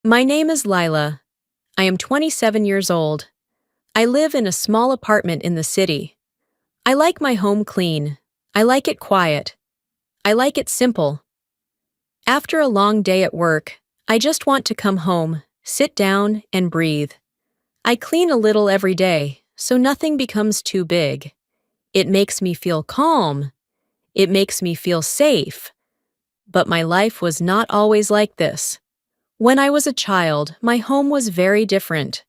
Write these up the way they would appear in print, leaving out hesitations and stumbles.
My name is Lila. I am 27 years old. I live in a small apartment in the city. I like my home clean. I like it quiet. I like it simple. After a long day at work, I just want to come home, sit down, and breathe. I clean a little every day, so nothing becomes too big. It makes me feel calm. It makes me feel safe. But my life was not always like this. When I was a child, my home was very different.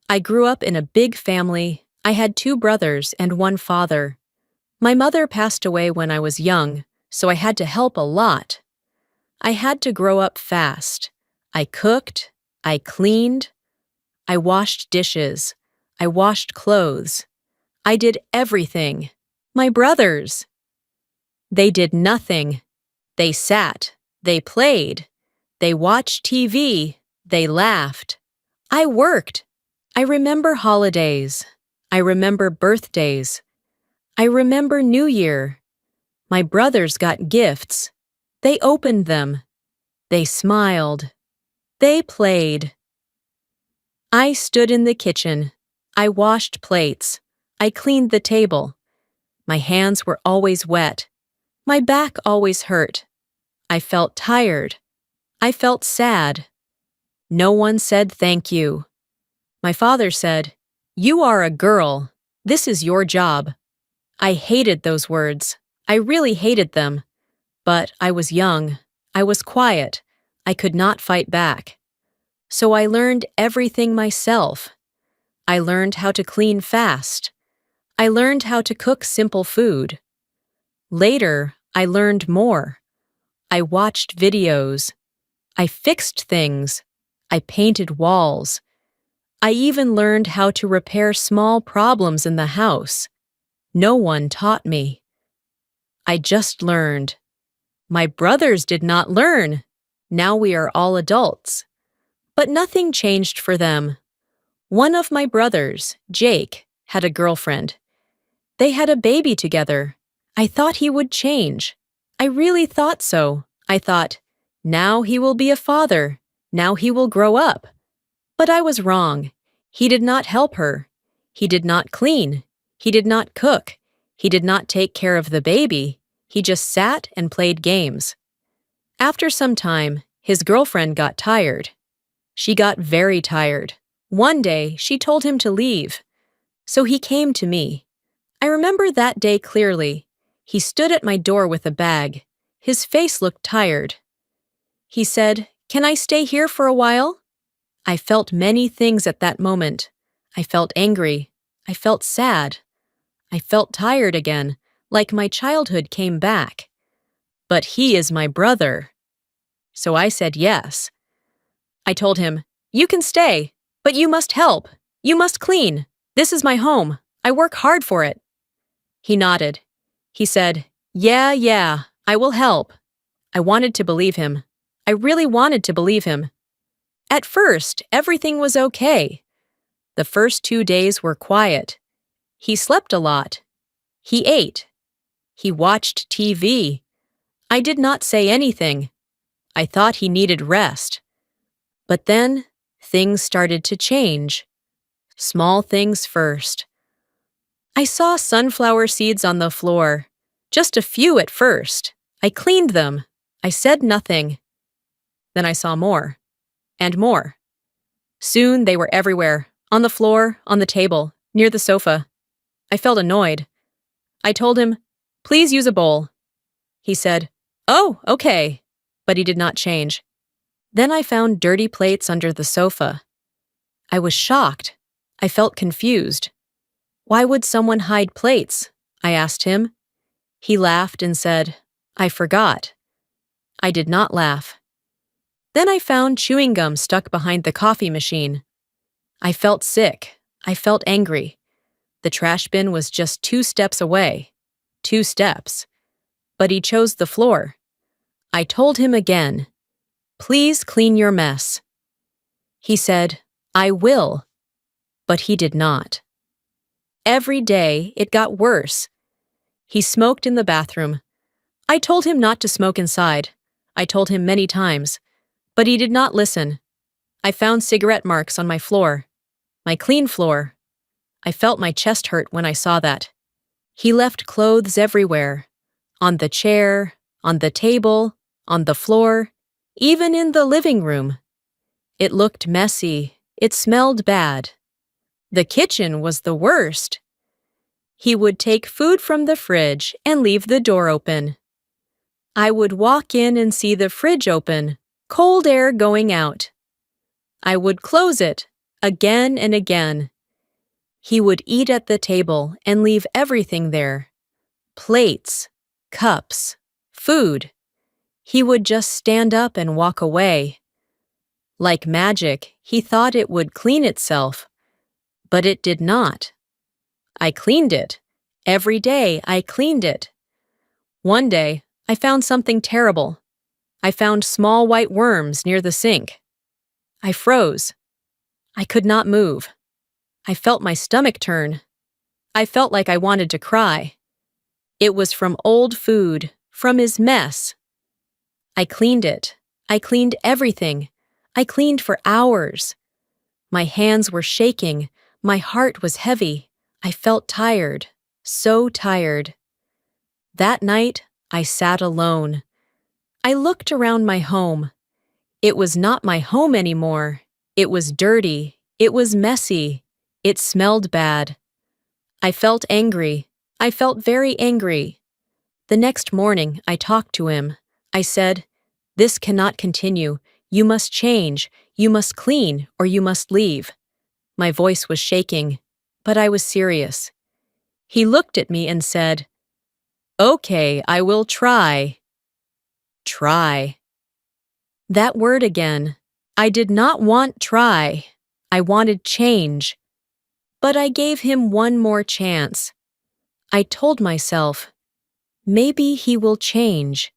I grew up in a big family. I had 2 brothers and 1 father. My mother passed away when I was young, so I had to help a lot. I had to grow up fast. I cooked. I cleaned. I washed dishes. I washed clothes. I did everything. My brothers. They did nothing. They sat. They played. They watched TV. They laughed. I worked. I remember holidays. I remember birthdays. I remember New Year. My brothers got gifts. They opened them. They smiled. They played. I stood in the kitchen. I washed plates. I cleaned the table. My hands were always wet. My back always hurt. I felt tired. I felt sad. No one said thank you. My father said, "You are a girl. This is your job." I hated those words. I really hated them. But I was young. I was quiet. I could not fight back. So I learned everything myself. I learned how to clean fast. I learned how to cook simple food. Later, I learned more. I watched videos. I fixed things. I painted walls. I even learned how to repair small problems in the house. No one taught me. I just learned. My brothers did not learn. Now we are all adults. But nothing changed for them. One of my brothers, Jake, had a girlfriend. They had a baby together. I thought he would change. I really thought so. I thought, now he will be a father. Now he will grow up. But I was wrong. He did not help her. He did not clean. He did not cook. He did not take care of the baby. He just sat and played games. After some time, his girlfriend got tired. She got very tired. One day, she told him to leave. So he came to me. I remember that day clearly. He stood at my door with a bag. His face looked tired. He said, "Can I stay here for a while?" I felt many things at that moment. I felt angry. I felt sad. I felt tired again, like my childhood came back. But he is my brother. So I said yes. I told him, "You can stay, but you must help. You must clean. This is my home. I work hard for it." He nodded. He said, Yeah, I will help." I wanted to believe him. I really wanted to believe him. At first, everything was okay. The first 2 days were quiet. He slept a lot. He ate. He watched TV. I did not say anything. I thought he needed rest. But then, things started to change. Small things first. I saw sunflower seeds on the floor. Just a few at first. I cleaned them. I said nothing. Then I saw more. And more. Soon they were everywhere. On the floor, on the table, near the sofa. I felt annoyed. I told him, "Please use a bowl." He said, "Oh, okay." But he did not change. Then I found dirty plates under the sofa. I was shocked. I felt confused. "Why would someone hide plates?" I asked him. He laughed and said, "I forgot." I did not laugh. Then I found chewing gum stuck behind the coffee machine. I felt sick. I felt angry. The trash bin was just 2 steps away. 2 steps. But he chose the floor. I told him again, "Please clean your mess." He said, "I will." But he did not. Every day, it got worse. He smoked in the bathroom. I told him not to smoke inside. I told him many times. But he did not listen. I found cigarette marks on my floor, my clean floor. I felt my chest hurt when I saw that. He left clothes everywhere, on the chair, on the table, on the floor, even in the living room. It looked messy. It smelled bad. The kitchen was the worst. He would take food from the fridge and leave the door open. I would walk in and see the fridge open, cold air going out. I would close it, again and again. He would eat at the table and leave everything there. Plates, cups, food. He would just stand up and walk away. Like magic, he thought it would clean itself, but it did not. I cleaned it. Every day I cleaned it. One day, I found something terrible. I found small white worms near the sink. I froze. I could not move. I felt my stomach turn. I felt like I wanted to cry. It was from old food, from his mess. I cleaned it. I cleaned everything. I cleaned for hours. My hands were shaking. My heart was heavy. I felt tired, so tired. That night, I sat alone. I looked around my home. It was not my home anymore. It was dirty. It was messy. It smelled bad. I felt angry. I felt very angry. The next morning, I talked to him. I said, "This cannot continue. You must change. You must clean, or you must leave." My voice was shaking, but I was serious. He looked at me and said, "Okay, I will try." Try. That word again. I did not want try. I wanted change. But I gave him one more chance. I told myself, maybe he will change.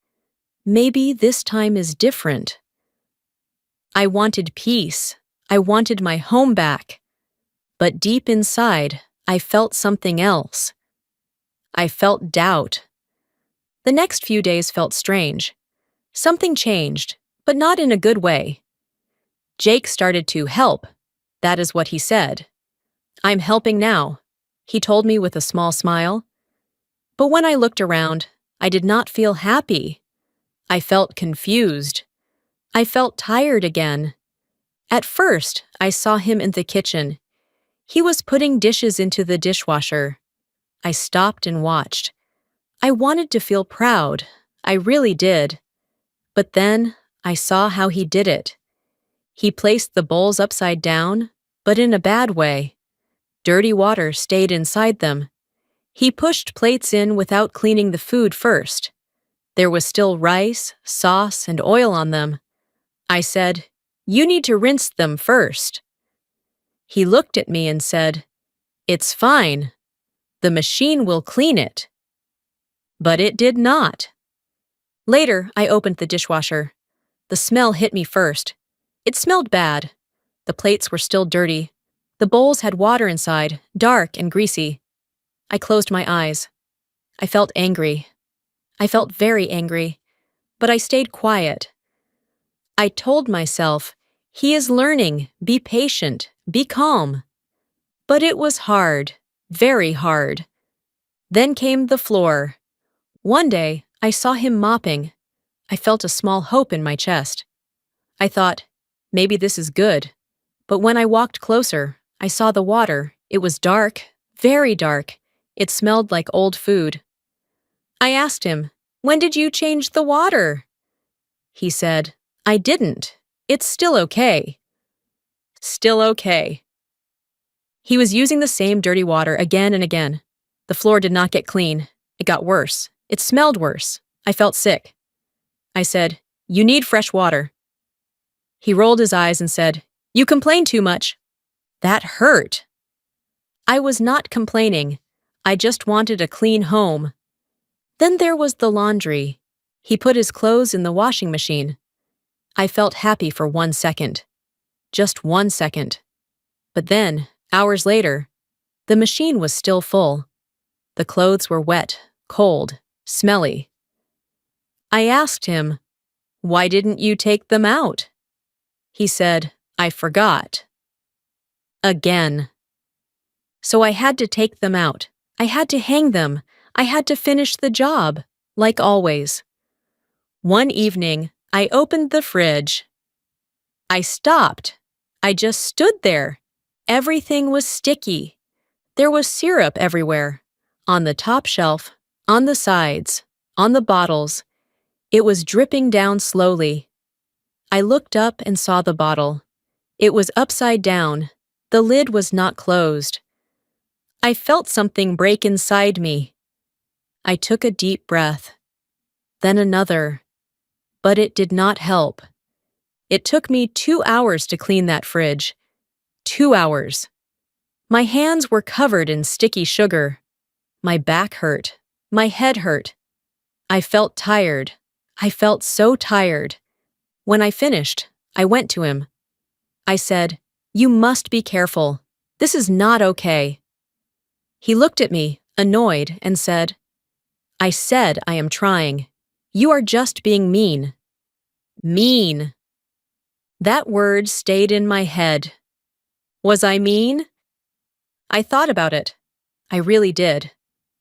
Maybe this time is different. I wanted peace. I wanted my home back. But deep inside, I felt something else. I felt doubt. The next few days felt strange. Something changed, but not in a good way. Jake started to help. That is what he said. "I'm helping now," he told me with a small smile. But when I looked around, I did not feel happy. I felt confused. I felt tired again. At first, I saw him in the kitchen. He was putting dishes into the dishwasher. I stopped and watched. I wanted to feel proud. I really did. But then, I saw how he did it. He placed the bowls upside down, but in a bad way. Dirty water stayed inside them. He pushed plates in without cleaning the food first. There was still rice, sauce, and oil on them. I said, "You need to rinse them first." He looked at me and said, "It's fine. The machine will clean it." But it did not. Later, I opened the dishwasher. The smell hit me first. It smelled bad. The plates were still dirty. The bowls had water inside, dark and greasy. I closed my eyes. I felt angry. I felt very angry, but I stayed quiet. I told myself, he is learning, be patient, be calm. But it was hard, very hard. Then came the floor. One day, I saw him mopping. I felt a small hope in my chest. I thought, maybe this is good. But when I walked closer, I saw the water. It was dark, very dark. It smelled like old food. I asked him, "When did you change the water?" He said, "I didn't. It's still okay." Still okay. He was using the same dirty water again and again. The floor did not get clean. It got worse. It smelled worse. I felt sick. I said, "You need fresh water." He rolled his eyes and said, "You complain too much." That hurt. I was not complaining. I just wanted a clean home. Then there was the laundry. He put his clothes in the washing machine. I felt happy for 1 second. Just 1 second. But then, hours later, the machine was still full. The clothes were wet, cold, smelly. I asked him, "Why didn't you take them out?" He said, I forgot. Again. So I had to take them out. I had to hang them. I had to finish the job, like always. One evening, I opened the fridge. I stopped. I just stood there. Everything was sticky. There was syrup everywhere. On the top shelf, on the sides, on the bottles. It was dripping down slowly. I looked up and saw the bottle. It was upside down. The lid was not closed. I felt something break inside me. I took a deep breath. Then another. But it did not help. It took me 2 hours to clean that fridge. 2 hours. My hands were covered in sticky sugar. My back hurt. My head hurt. I felt tired. I felt so tired. When I finished, I went to him. I said, "You must be careful. This is not okay." He looked at me, annoyed, and said, "I said I am trying. You are just being mean." Mean. That word stayed in my head. Was I mean? I thought about it. I really did.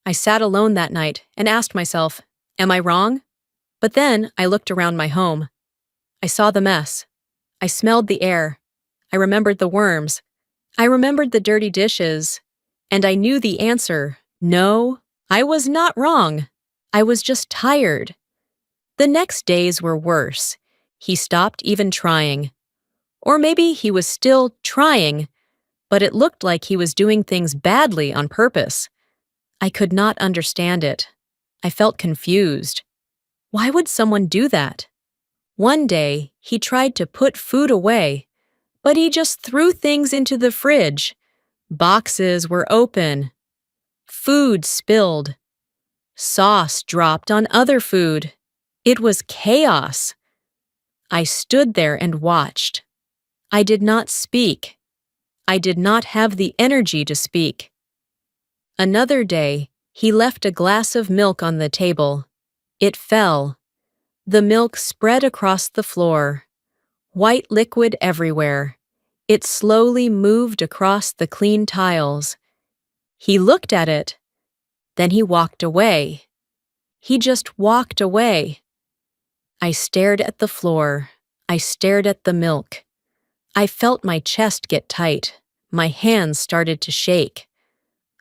I sat alone that night and asked myself, am I wrong? But then I looked around my home. I saw the mess. I smelled the air. I remembered the worms. I remembered the dirty dishes. And I knew the answer. No, I was not wrong. I was just tired. The next days were worse. He stopped even trying. Or maybe he was still trying, but it looked like he was doing things badly on purpose. I could not understand it. I felt confused. Why would someone do that? One day, he tried to put food away, but he just threw things into the fridge. Boxes were open. Food spilled. Sauce dropped on other food. It was chaos. I stood there and watched. I did not speak. I did not have the energy to speak. Another day, he left a glass of milk on the table. It fell. The milk spread across the floor. White liquid everywhere. It slowly moved across the clean tiles. He looked at it. Then he walked away. He just walked away. I stared at the floor. I stared at the milk. I felt my chest get tight. My hands started to shake.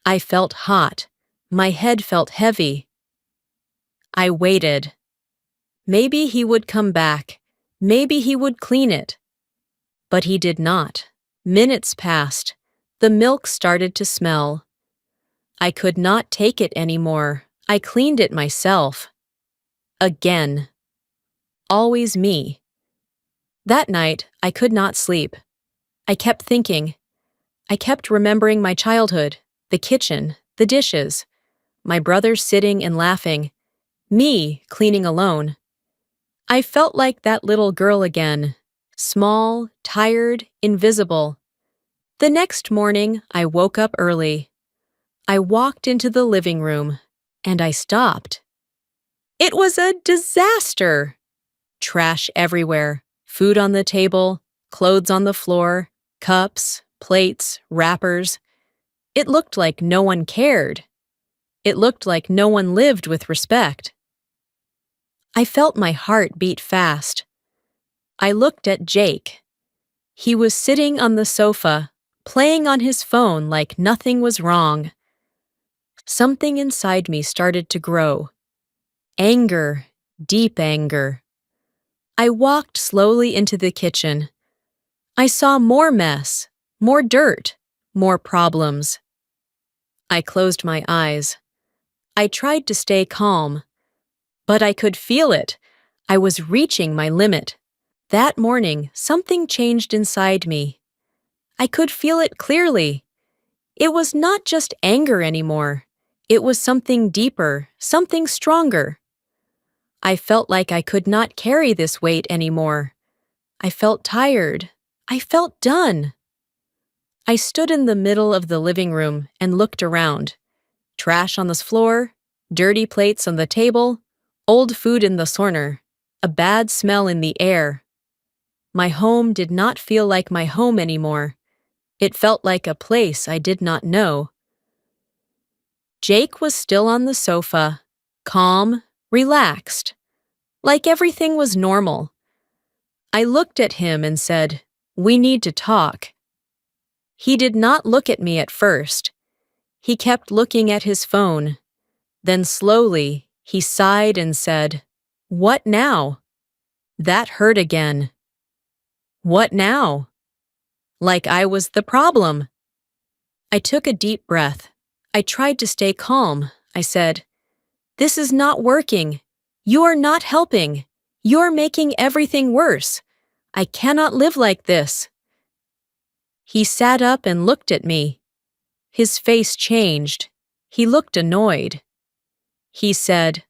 I felt hot. My head felt heavy. I waited. Maybe he would come back. Maybe he would clean it. But he did not. Minutes passed. The milk started to smell. I could not take it anymore. I cleaned it myself. Again. Always me. That night, I could not sleep. I kept thinking. I kept remembering my childhood, the kitchen, the dishes, my brother sitting and laughing, me cleaning alone. I felt like that little girl again, small, tired, invisible. The next morning, I woke up early. I walked into the living room, and I stopped. It was a disaster! Trash everywhere, food on the table, clothes on the floor, cups, plates, wrappers. It looked like no one cared. It looked like no one lived with respect. I felt my heart beat fast. I looked at Jake. He was sitting on the sofa, playing on his phone like nothing was wrong. Something inside me started to grow. Anger, deep anger. I walked slowly into the kitchen. I saw more mess, more dirt, more problems. I closed my eyes. I tried to stay calm. But I could feel it. I was reaching my limit. That morning, something changed inside me. I could feel it clearly. It was not just anger anymore. It was something deeper, something stronger. I felt like I could not carry this weight anymore. I felt tired. I felt done. I stood in the middle of the living room and looked around. Trash on the floor, dirty plates on the table, old food in the corner, a bad smell in the air. My home did not feel like my home anymore. It felt like a place I did not know. Jake was still on the sofa, calm, relaxed, like everything was normal. I looked at him and said, "We need to talk." He did not look at me at first. He kept looking at his phone. Then slowly, he sighed and said, "What now?" That hurt again. What now? Like I was the problem. I took a deep breath. I tried to stay calm. I said, "This is not working. You are not helping. You're making everything worse. I cannot live like this." He sat up and looked at me. His face changed. He looked annoyed. He said,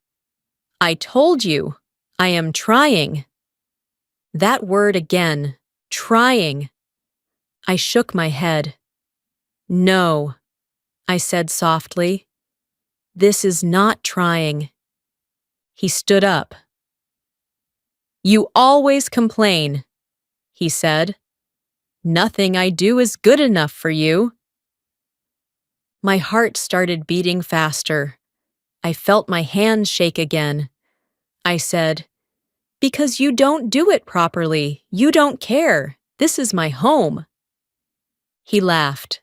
"I told you. I am trying." That word again, trying. I shook my head. "No," I said softly. "This is not trying." He stood up. "You always complain," he said. "Nothing I do is good enough for you." My heart started beating faster. I felt my hands shake again. I said, "Because you don't do it properly. You don't care. This is my home." He laughed.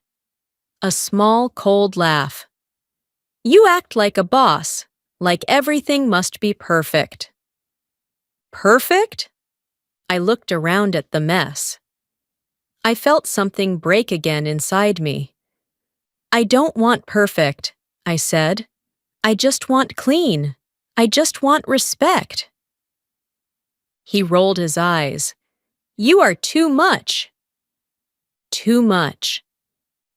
A small, cold laugh. "You act like a boss, like everything must be perfect." Perfect? I looked around at the mess. I felt something break again inside me. "I don't want perfect," I said. "I just want clean. I just want respect." He rolled his eyes. "You are too much." Too much.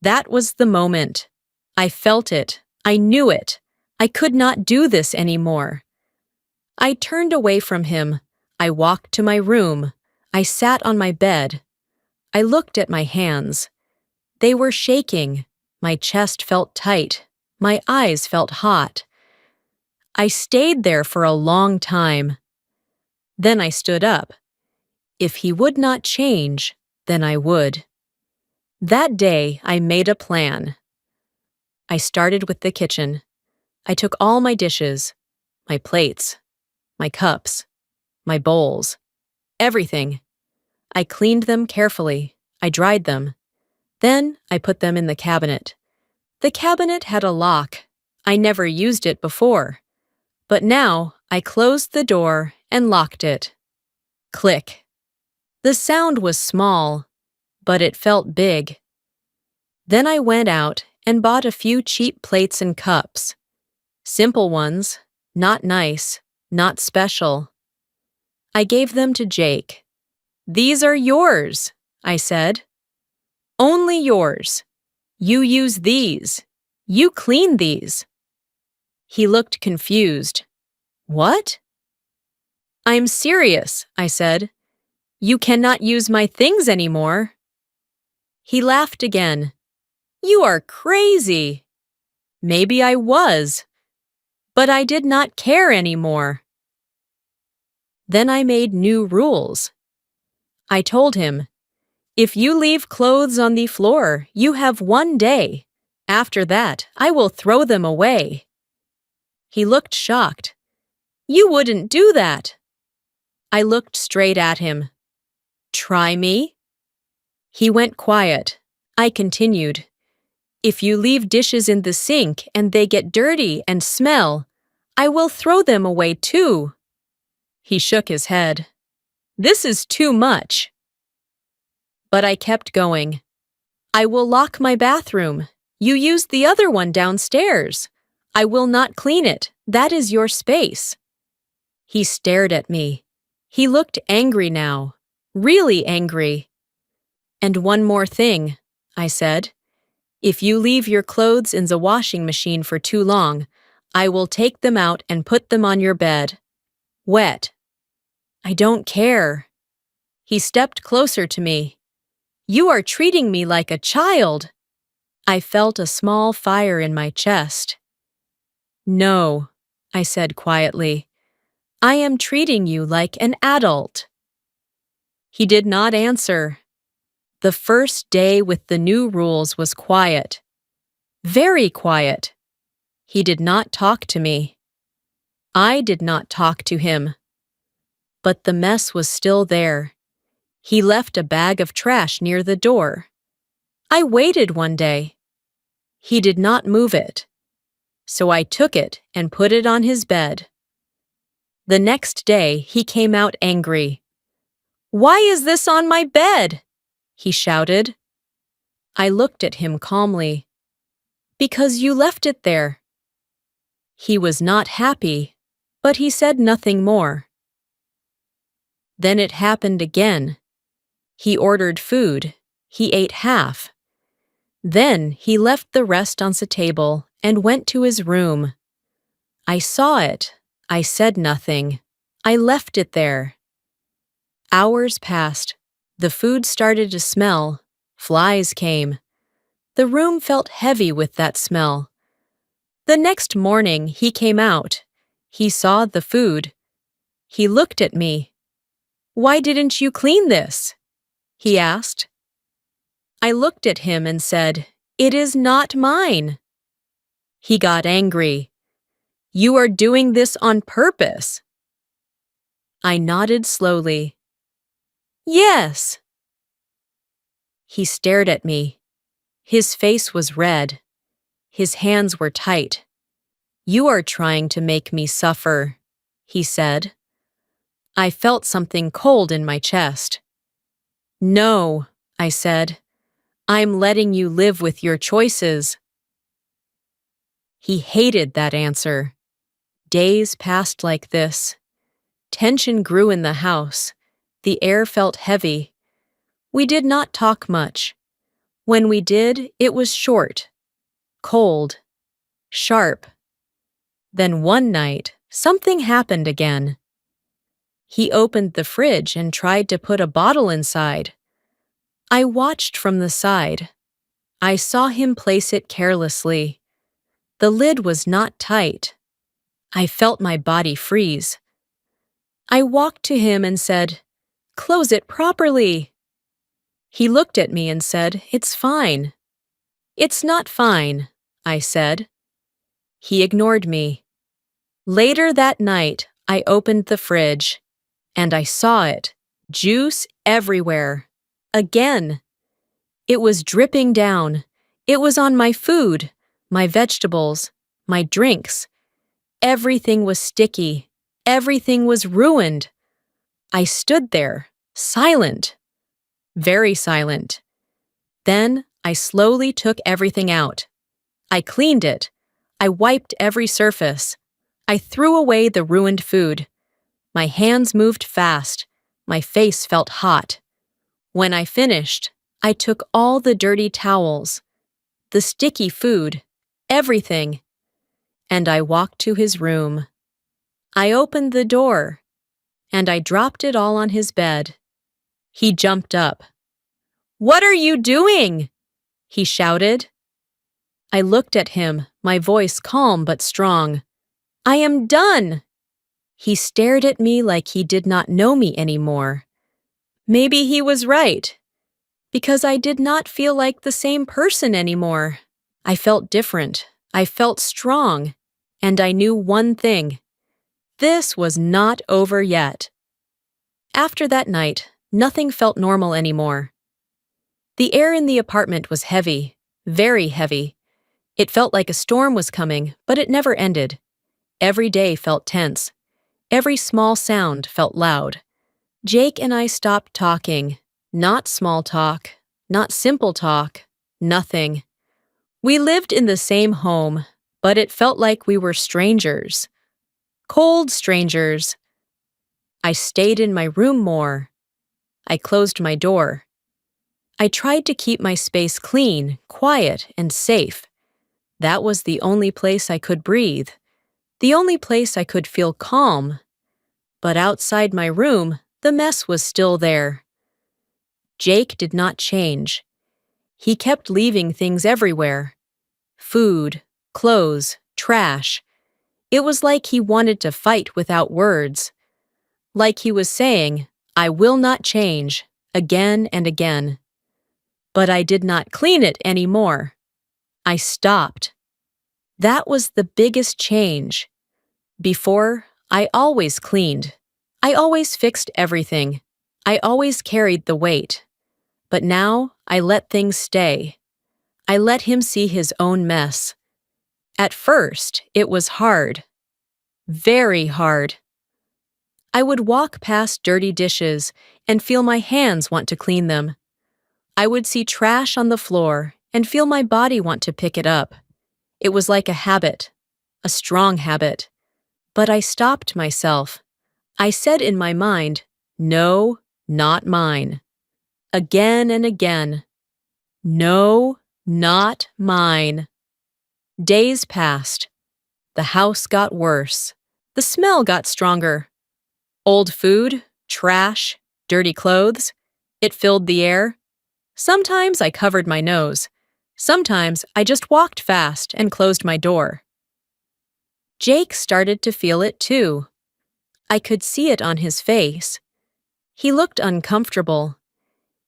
That was the moment. I felt it. I knew it. I could not do this anymore. I turned away from him. I walked to my room. I sat on my bed. I looked at my hands. They were shaking. My chest felt tight. My eyes felt hot. I stayed there for a long time. Then I stood up. If he would not change, then I would. That day, I made a plan. I started with the kitchen. I took all my dishes, my plates, my cups, my bowls, everything. I cleaned them carefully. I dried them. Then I put them in the cabinet. The cabinet had a lock. I never used it before. But now I closed the door and locked it. Click. The sound was small, but it felt big. Then I went out and bought a few cheap plates and cups. Simple ones, not nice, not special. I gave them to Jake. "These are yours," I said. "Only yours. You use these. You clean these." He looked confused. "What?" "I'm serious," I said. "You cannot use my things anymore." He laughed again. "You are crazy." Maybe I was, but I did not care anymore. Then I made new rules. I told him, "If you leave clothes on the floor, you have 1 day. After that, I will throw them away." He looked shocked. "You wouldn't do that." I looked straight at him. "Try me?" He went quiet. I continued, "If you leave dishes in the sink and they get dirty and smell, I will throw them away too." He shook his head. "This is too much." But I kept going. "I will lock my bathroom. You use the other one downstairs. I will not clean it. That is your space." He stared at me. He looked angry now, really angry. "And one more thing," I said. "If you leave your clothes in the washing machine for too long, I will take them out and put them on your bed. Wet." "I don't care." He stepped closer to me. "You are treating me like a child." I felt a small fire in my chest. "No," I said quietly. "I am treating you like an adult." He did not answer. The first day with the new rules was quiet. Very quiet. He did not talk to me. I did not talk to him. But the mess was still there. He left a bag of trash near the door. I waited one day. He did not move it. So I took it and put it on his bed. The next day he came out angry. "Why is this on my bed?" he shouted. I looked at him calmly. "Because you left it there." He was not happy, but he said nothing more. Then it happened again. He ordered food. He ate half. Then he left the rest on the table and went to his room. I saw it. I said nothing. I left it there. Hours passed. The food started to smell. Flies came. The room felt heavy with that smell. The next morning he came out. He saw the food. He looked at me. "Why didn't you clean this?" he asked. I looked at him and said, "It is not mine." He got angry. "You are doing this on purpose." I nodded slowly. "Yes." He stared at me. His face was red. His hands were tight. "You are trying to make me suffer," he said. I felt something cold in my chest. "No," I said. "I'm letting you live with your choices." He hated that answer. Days passed like this. Tension grew in the house. The air felt heavy. We did not talk much. When we did, it was short, cold, sharp. Then one night, something happened again. He opened the fridge and tried to put a bottle inside. I watched from the side. I saw him place it carelessly. The lid was not tight. I felt my body freeze. I walked to him and said, "Close it properly." He looked at me and said, "It's fine." "It's not fine," I said. He ignored me. Later that night, I opened the fridge, and I saw it, juice everywhere. Again. It was dripping down. It was on my food, my vegetables, my drinks. Everything was sticky. Everything was ruined. I stood there, silent. Very silent. Then I slowly took everything out. I cleaned it. I wiped every surface. I threw away the ruined food. My hands moved fast. My face felt hot. When I finished, I took all the dirty towels, the sticky food, everything, and I walked to his room. I opened the door, and I dropped it all on his bed. He jumped up. "What are you doing?" he shouted. I looked at him, my voice calm but strong. "I am done." He stared at me like he did not know me anymore. Maybe he was right, because I did not feel like the same person anymore. I felt different. I felt strong. And I knew one thing. This was not over yet. After that night, nothing felt normal anymore. The air in the apartment was heavy, very heavy. It felt like a storm was coming, but it never ended. Every day felt tense. Every small sound felt loud. Jake and I stopped talking. Not small talk, not simple talk, nothing. We lived in the same home, but it felt like we were strangers. Cold strangers. I stayed in my room more. I closed my door. I tried to keep my space clean, quiet, and safe. That was the only place I could breathe, the only place I could feel calm. But outside my room, the mess was still there. Jake did not change. He kept leaving things everywhere. Food, clothes, trash. It was like he wanted to fight without words. Like he was saying, I will not change, again and again. But I did not clean it anymore. I stopped. That was the biggest change. Before, I always cleaned. I always fixed everything. I always carried the weight. But now, I let things stay. I let him see his own mess. At first, it was hard. Very hard. I would walk past dirty dishes and feel my hands want to clean them. I would see trash on the floor and feel my body want to pick it up. It was like a habit, a strong habit. But I stopped myself. I said in my mind, "No, not mine." Again and again. "No, not mine." Days passed. The house got worse. The smell got stronger. Old food, trash, dirty clothes. It filled the air. Sometimes I covered my nose. Sometimes I just walked fast and closed my door. Jake started to feel it too. I could see it on his face. He looked uncomfortable.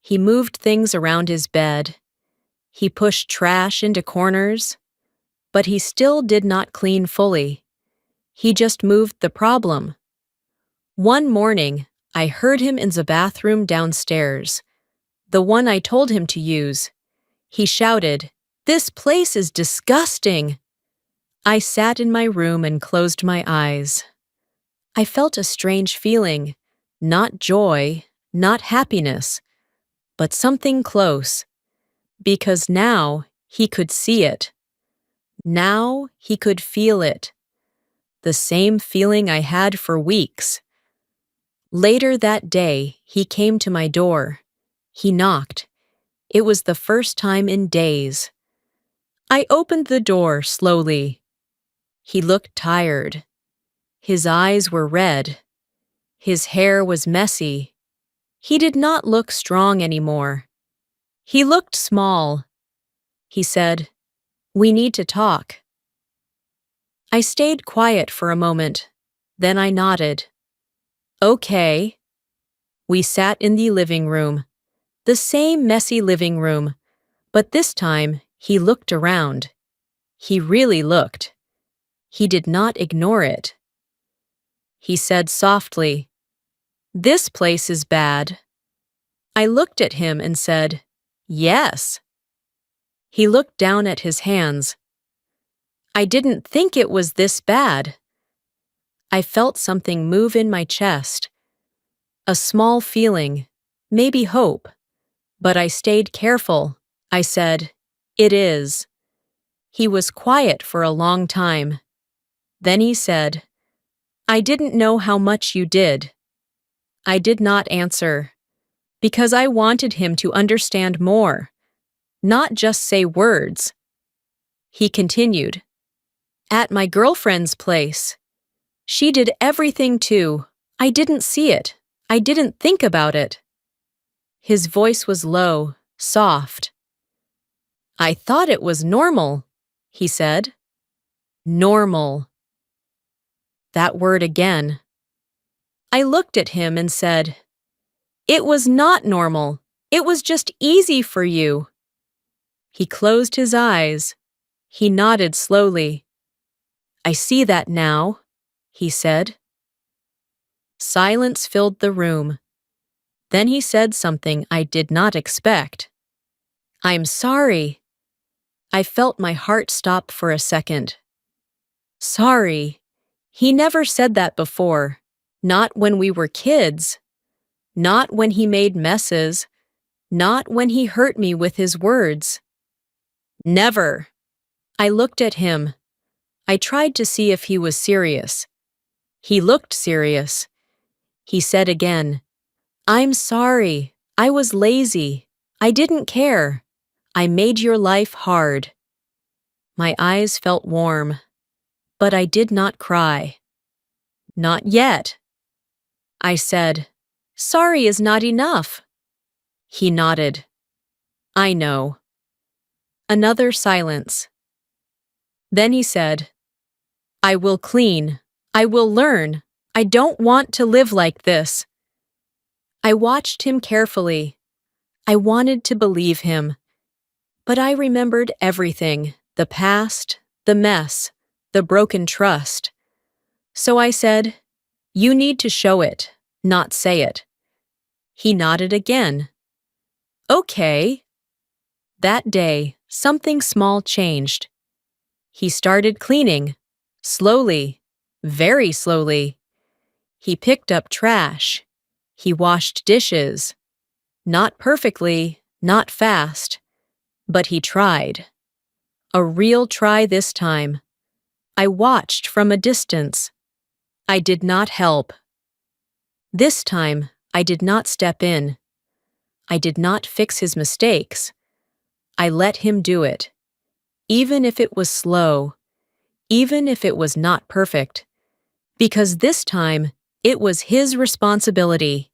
He moved things around his bed. He pushed trash into corners. But he still did not clean fully. He just moved the problem. One morning, I heard him in the bathroom downstairs, the one I told him to use. He shouted, "This place is disgusting!" I sat in my room and closed my eyes. I felt a strange feeling, not joy, not happiness, but something close, because now he could see it. Now he could feel it. The same feeling I had for weeks. Later that day, he came to my door. He knocked. It was the first time in days. I opened the door slowly. He looked tired. His eyes were red. His hair was messy. He did not look strong anymore. He looked small. He said, "We need to talk." I stayed quiet for a moment. Then I nodded. "Okay." We sat in the living room. The same messy living room. But this time, he looked around. He really looked. He did not ignore it. He said softly, "This place is bad." I looked at him and said, "Yes." He looked down at his hands. I didn't think it was this bad. I felt something move in my chest. A small feeling, maybe hope. But I stayed careful. I said, "It is." He was quiet for a long time. Then he said, "I didn't know how much you did." I did not answer, because I wanted him to understand more, not just say words. He continued, "At my girlfriend's place. She did everything too. I didn't see it. I didn't think about it." His voice was low, soft. "I thought it was normal," he said. Normal. That word again. I looked at him and said, "It was not normal. It was just easy for you." He closed his eyes. He nodded slowly. "I see that now," he said. Silence filled the room. Then he said something I did not expect. "I'm sorry." I felt my heart stop for a second. Sorry. He never said that before. Not when we were kids. Not when he made messes. Not when he hurt me with his words. Never. I looked at him. I tried to see if he was serious. He looked serious. He said again, "I'm sorry. I was lazy. I didn't care. I made your life hard." My eyes felt warm, but I did not cry. Not yet. I said, "Sorry is not enough." He nodded. "I know." Another silence. Then he said, "I will clean. I will learn. I don't want to live like this." I watched him carefully. I wanted to believe him. But I remembered everything, the past, the mess, the broken trust. So I said, "You need to show it, not say it." He nodded again. "Okay." That day, something small changed. He started cleaning. Slowly, very slowly. He picked up trash. He washed dishes. Not perfectly, not fast. But he tried. A real try this time. I watched from a distance. I did not help. This time, I did not step in. I did not fix his mistakes. I let him do it. Even if it was slow. Even if it was not perfect. Because this time, it was his responsibility.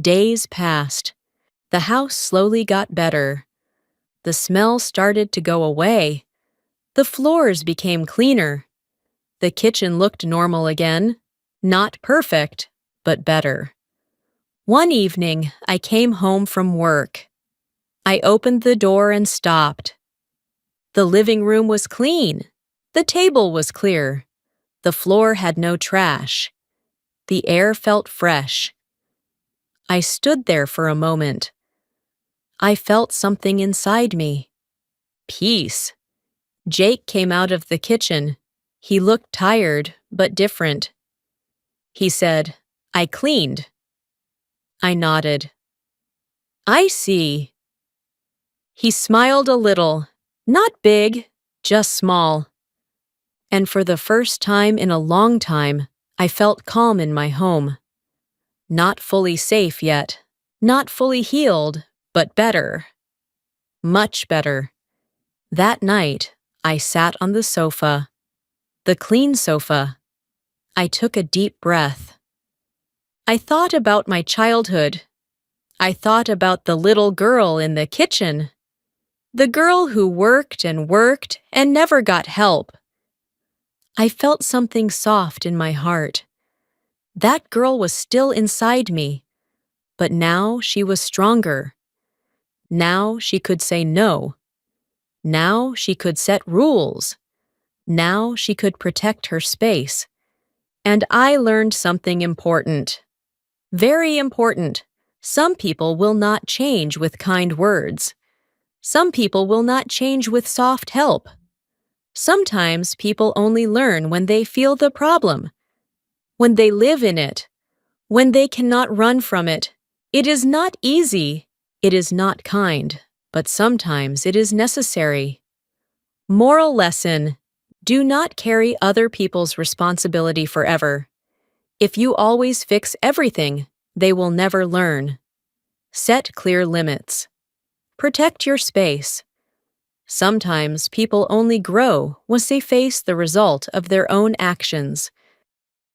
Days passed. The house slowly got better. The smell started to go away. The floors became cleaner. The kitchen looked normal again. Not perfect, but better. One evening, I came home from work. I opened the door and stopped. The living room was clean. The table was clear. The floor had no trash. The air felt fresh. I stood there for a moment. I felt something inside me. Peace. Jake came out of the kitchen. He looked tired, but different. He said, "I cleaned." I nodded. "I see." He smiled a little. Not big, just small. And for the first time in a long time, I felt calm in my home. Not fully safe yet. Not fully healed, but better. Much better. That night, I sat on the sofa. The clean sofa. I took a deep breath. I thought about my childhood. I thought about the little girl in the kitchen. The girl who worked and never got help. I felt something soft in my heart. That girl was still inside me, but now she was stronger. Now she could say no. Now she could set rules. Now she could protect her space. And I learned something important. Very important. Some people will not change with kind words. Some people will not change with soft help. Sometimes people only learn when they feel the problem, when they live in it, when they cannot run from it. It is not easy, it is not kind, but sometimes it is necessary. Moral lesson: do not carry other people's responsibility forever. If you always fix everything, they will never learn. Set clear limits. Protect your space. Sometimes people only grow once they face the result of their own actions.